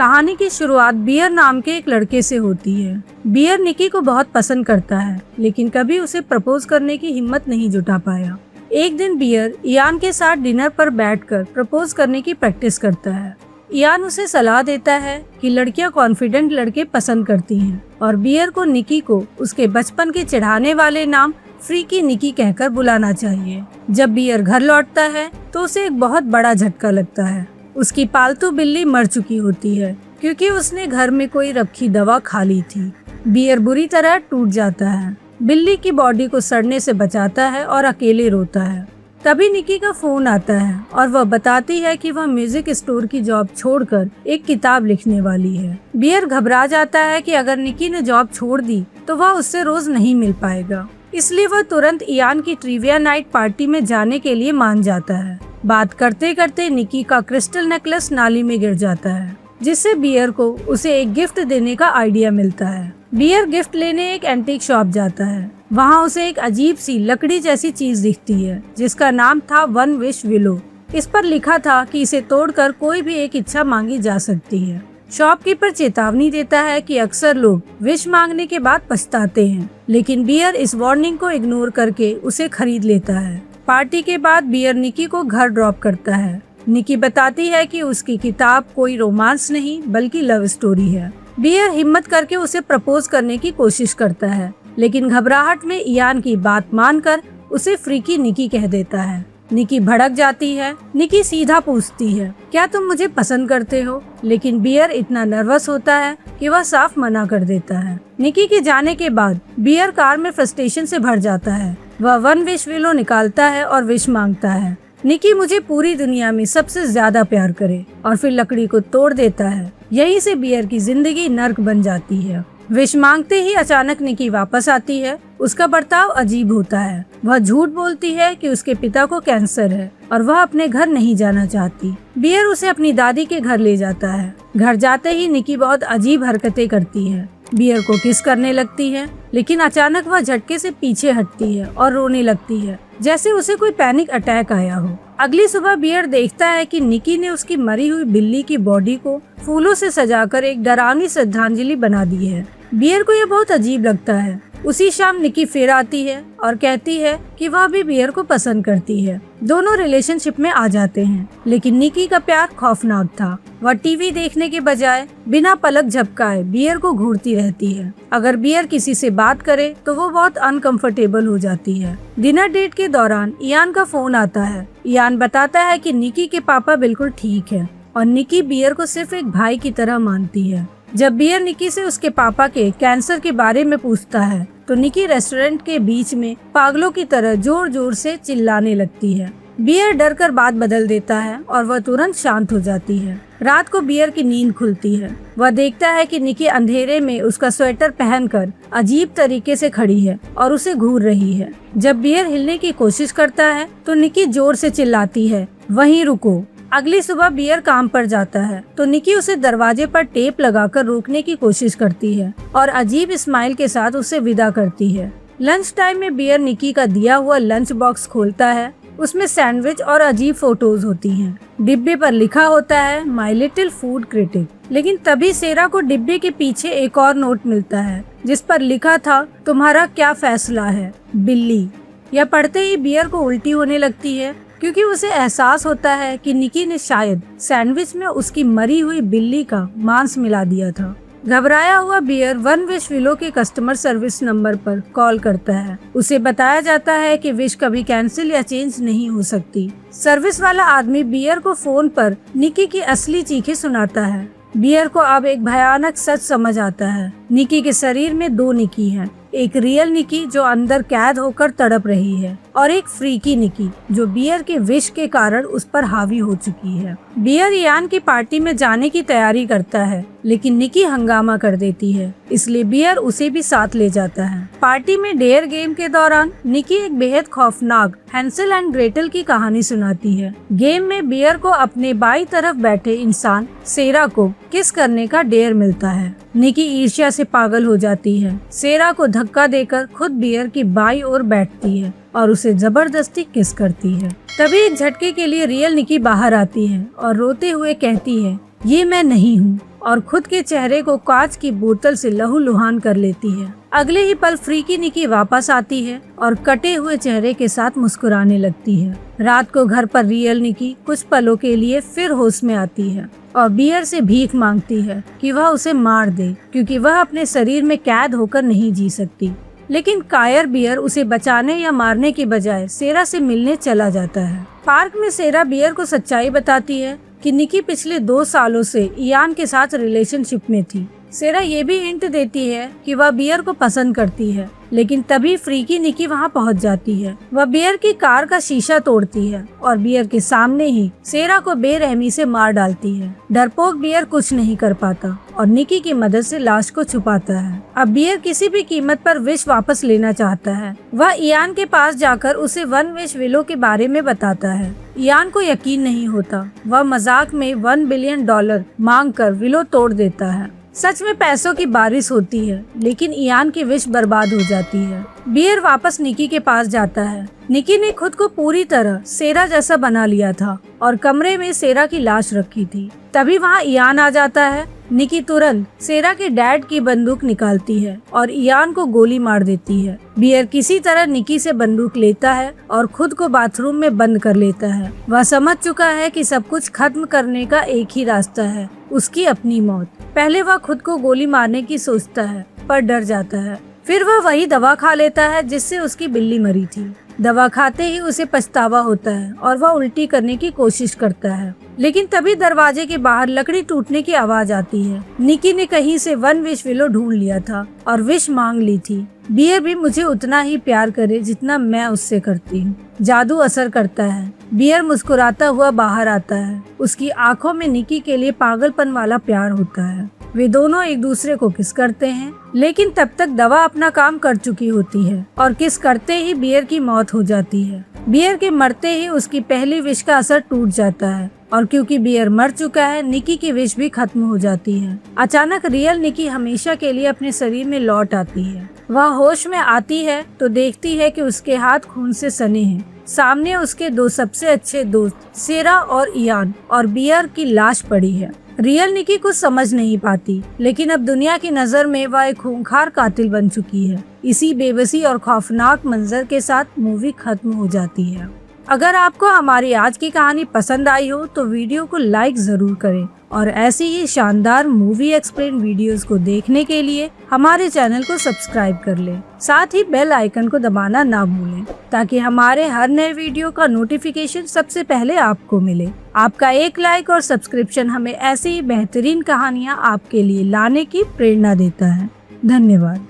कहानी की शुरुआत बियर नाम के एक लड़के से होती है। बियर निकी को बहुत पसंद करता है, लेकिन कभी उसे प्रपोज करने की हिम्मत नहीं जुटा पाया। एक दिन बियर इयान के साथ डिनर पर बैठकर प्रपोज करने की प्रैक्टिस करता है। इयान उसे सलाह देता है कि लड़कियां कॉन्फिडेंट लड़के पसंद करती हैं और बियर को निकी को उसके बचपन के चिढ़ाने वाले नाम फ्रीकी निकी कहकर बुलाना चाहिए। जब बियर घर लौटता है तो उसे एक बहुत बड़ा झटका लगता है। उसकी पालतू बिल्ली मर चुकी होती है क्योंकि उसने घर में कोई रखी दवा खा ली थी। बियर बुरी तरह टूट जाता है, बिल्ली की बॉडी को सड़ने से बचाता है और अकेले रोता है। तभी निकी का फोन आता है और वह बताती है कि वह म्यूजिक स्टोर की जॉब छोड़कर एक किताब लिखने वाली है। बियर घबरा जाता है कि अगर निकी ने जॉब छोड़ दी तो वह उससे रोज नहीं मिल पाएगा, इसलिए वह तुरंत इयान की ट्रिविया नाइट पार्टी में जाने के लिए मान जाता है। बात करते करते निकी का क्रिस्टल नेकलेस नाली में गिर जाता है, जिससे बियर को उसे एक गिफ्ट देने का आइडिया मिलता है। बियर गिफ्ट लेने एक एंटीक शॉप जाता है। वहाँ उसे एक अजीब सी लकड़ी जैसी चीज दिखती है जिसका नाम था वन विश विलो। इस पर लिखा था कि इसे तोड़कर कोई भी एक इच्छा मांगी जा सकती है। शॉपकीपर चेतावनी देता है कि अक्सर लोग विश मांगने के बाद पछताते हैं, लेकिन बियर इस वार्निंग को इग्नोर करके उसे खरीद लेता है। पार्टी के बाद बियर निकी को घर ड्रॉप करता है। निकी बताती है कि उसकी किताब कोई रोमांस नहीं बल्कि लव स्टोरी है। बियर हिम्मत करके उसे प्रपोज करने की कोशिश करता है, लेकिन घबराहट में इयान की बात मानकर उसे फ्रीकी निकी कह देता है। निकी भड़क जाती है। निकी सीधा पूछती है, क्या तुम मुझे पसंद करते हो? लेकिन बियर इतना नर्वस होता है कि वह साफ मना कर देता है। निकी के जाने के बाद बियर कार में फ्रस्ट्रेशन से भर जाता है। वह वन विश विलो निकालता है और विश मांगता है, निकी मुझे पूरी दुनिया में सबसे ज्यादा प्यार करे, और फिर लकड़ी को तोड़ देता है। यहीं से बियर की जिंदगी नर्क बन जाती है। विश मांगते ही अचानक निकी वापस आती है। उसका बर्ताव अजीब होता है। वह झूठ बोलती है कि उसके पिता को कैंसर है और वह अपने घर नहीं जाना चाहती। बियर उसे अपनी दादी के घर ले जाता है। घर जाते ही निकी बहुत अजीब हरकतें करती है। बियर को किस करने लगती है, लेकिन अचानक वह झटके से पीछे हटती है और रोने लगती है, जैसे उसे कोई पैनिक अटैक आया हो। अगली सुबह बियर देखता है कि निकी ने उसकी मरी हुई बिल्ली की बॉडी को फूलों से सजाकर एक डरावनी श्रद्धांजलि बना दी है। बियर को यह बहुत अजीब लगता है। उसी शाम निकी फिर आती है और कहती है कि वह भी बियर को पसंद करती है। दोनों रिलेशनशिप में आ जाते हैं, लेकिन निकी का प्यार खौफनाक था। वह टीवी देखने के बजाय बिना पलक झपकाए बियर को घूरती रहती है। अगर बियर किसी से बात करे तो वो बहुत अनकंफर्टेबल हो जाती है। डिनर डेट के दौरान इयान का फोन आता है। इयान बताता है कि निकी के पापा बिल्कुल ठीक है और निकी बियर को सिर्फ एक भाई की तरह मानती है। जब बियर निकी से उसके पापा के कैंसर के बारे में पूछता है तो निकी रेस्टोरेंट के बीच में पागलों की तरह जोर जोर से चिल्लाने लगती है। बियर डर कर बात बदल देता है और वह तुरंत शांत हो जाती है। रात को बियर की नींद खुलती है। वह देखता है कि निकी अंधेरे में उसका स्वेटर पहनकर अजीब तरीके से खड़ी है और उसे घूर रही है। जब बियर हिलने की कोशिश करता है तो निकी जोर से चिल्लाती है, वहीं रुको। अगली सुबह बियर काम पर जाता है तो निकी उसे दरवाजे पर टेप लगाकर रोकने की कोशिश करती है और अजीब स्माइल के साथ उसे विदा करती है। लंच टाइम में बियर निकी का दिया हुआ लंच बॉक्स खोलता है। उसमें सैंडविच और अजीब फोटोज होती हैं। डिब्बे पर लिखा होता है माई लिटिल फूड क्रिटिक। लेकिन तभी सेरा को डिब्बे के पीछे एक और नोट मिलता है जिस पर लिखा था, तुम्हारा क्या फैसला है बिल्ली। यह पढ़ते ही बियर को उल्टी होने लगती है, क्योंकि उसे एहसास होता है कि निकी ने शायद सैंडविच में उसकी मरी हुई बिल्ली का मांस मिला दिया था। घबराया हुआ बियर वन विश विलो के कस्टमर सर्विस नंबर पर कॉल करता है। उसे बताया जाता है कि विश कभी कैंसिल या चेंज नहीं हो सकती। सर्विस वाला आदमी बियर को फोन पर निकी की असली चीखें सुनाता है। बियर को अब एक भयानक सच समझ आता है। निकी के शरीर में दो निकी हैं, एक रियल निकी जो अंदर कैद होकर तड़प रही है और एक फ्रीकी निकी जो बियर के विश के कारण उस पर हावी हो चुकी है। बियर इयान की पार्टी में जाने की तैयारी करता है, लेकिन निकी हंगामा कर देती है, इसलिए बियर उसे भी साथ ले जाता है। पार्टी में डेयर गेम के दौरान निकी एक बेहद खौफनाक हैंसेल एंड ग्रेटल की कहानी सुनाती है। गेम में बियर को अपने बाई तरफ बैठे इंसान सेरा को किस करने का डेयर मिलता है। निकी ईर्ष्या से पागल हो जाती है। सेरा को धक्का देकर खुद बियर की बाई ओर बैठती है और उसे जबरदस्ती किस करती है। तभी एक झटके के लिए रियल निकी बाहर आती है और रोते हुए कहती है ये मैं नहीं हूँ, और खुद के चेहरे को कांच की बोतल से लहूलुहान कर लेती है। अगले ही पल फ्रीकी निकी वापस आती है और कटे हुए चेहरे के साथ मुस्कुराने लगती है। रात को घर पर रियल निकी कुछ पलों के लिए फिर होश में आती है और बियर से भीख मांगती है कि वह उसे मार दे, क्योंकि वह अपने शरीर में कैद होकर नहीं जी सकती। लेकिन कायर बियर उसे बचाने या मारने की बजाय सेरा से मिलने चला जाता है। पार्क में सेरा बियर को सच्चाई बताती है कि निकी पिछले 2 सालों से इयान के साथ रिलेशनशिप में थी। सेरा ये भी हिंट देती है कि वह बियर को पसंद करती है, लेकिन तभी फ्रीकी निकी वहां पहुंच जाती है। वह बियर की कार का शीशा तोड़ती है और बियर के सामने ही सेरा को बेरहमी से मार डालती है। डरपोक बियर कुछ नहीं कर पाता और निकी की मदद से लाश को छुपाता है। अब बियर किसी भी कीमत पर विश वापस लेना चाहता है। वह इयान के पास जाकर उसे 1 विश विलो के बारे में बताता है। इयान को यकीन नहीं होता। वह मजाक में $1 बिलियन मांग कर विलो तोड़ देता है। सच में पैसों की बारिश होती है, लेकिन इयान की विश बर्बाद हो जाती है। बियर वापस निकी के पास जाता है। निकी ने खुद को पूरी तरह सेरा जैसा बना लिया था और कमरे में सेरा की लाश रखी थी। तभी वहाँ इयान आ जाता है। निकी तुरंत सेरा के डैड की बंदूक निकालती है और इयान को गोली मार देती है। बियर किसी तरह निकी से बंदूक लेता है और खुद को बाथरूम में बंद कर लेता है। वह समझ चुका है कि सब कुछ खत्म करने का एक ही रास्ता है, उसकी अपनी मौत। पहले वह खुद को गोली मारने की सोचता है, पर डर जाता है। फिर वह वही दवा खा लेता है जिससे उसकी बिल्ली मरी थी। दवा खाते ही उसे पछतावा होता है और वह उल्टी करने की कोशिश करता है, लेकिन तभी दरवाजे के बाहर लकड़ी टूटने की आवाज आती है। निकी ने कहीं से 1 विश विलो ढूंढ लिया था और विश मांग ली थी, बियर भी मुझे उतना ही प्यार करे जितना मैं उससे करती हूँ। जादू असर करता है। बियर मुस्कुराता हुआ बाहर आता है। उसकी आंखों में निकी के लिए पागलपन वाला प्यार होता है। वे दोनों एक दूसरे को किस करते हैं, लेकिन तब तक दवा अपना काम कर चुकी होती है और किस करते ही बियर की मौत हो जाती है। बियर के मरते ही उसकी पहली विश का असर टूट जाता है और क्योंकि बियर मर चुका है, निकी की विश भी खत्म हो जाती है। अचानक रियल निकी हमेशा के लिए अपने शरीर में लौट आती है। वह होश में आती है तो देखती है कि उसके हाथ खून से सने हैं। सामने उसके 2 सबसे अच्छे दोस्त सेरा और इयान और बियर की लाश पड़ी है। रियल निकी कुछ समझ नहीं पाती, लेकिन अब दुनिया की नजर में वह एक खूंखार कातिल बन चुकी है। इसी बेबसी और खौफनाक मंजर के साथ मूवी खत्म हो जाती है। अगर आपको हमारी आज की कहानी पसंद आई हो तो वीडियो को लाइक जरूर करें और ऐसी ही शानदार मूवी एक्सप्लेन वीडियोस को देखने के लिए हमारे चैनल को सब्सक्राइब कर लें। साथ ही बेल आइकन को दबाना ना भूलें ताकि हमारे हर नए वीडियो का नोटिफिकेशन सबसे पहले आपको मिले। आपका एक लाइक और सब्सक्रिप्शन हमें ऐसी ही बेहतरीन कहानियाँ आपके लिए लाने की प्रेरणा देता है। धन्यवाद।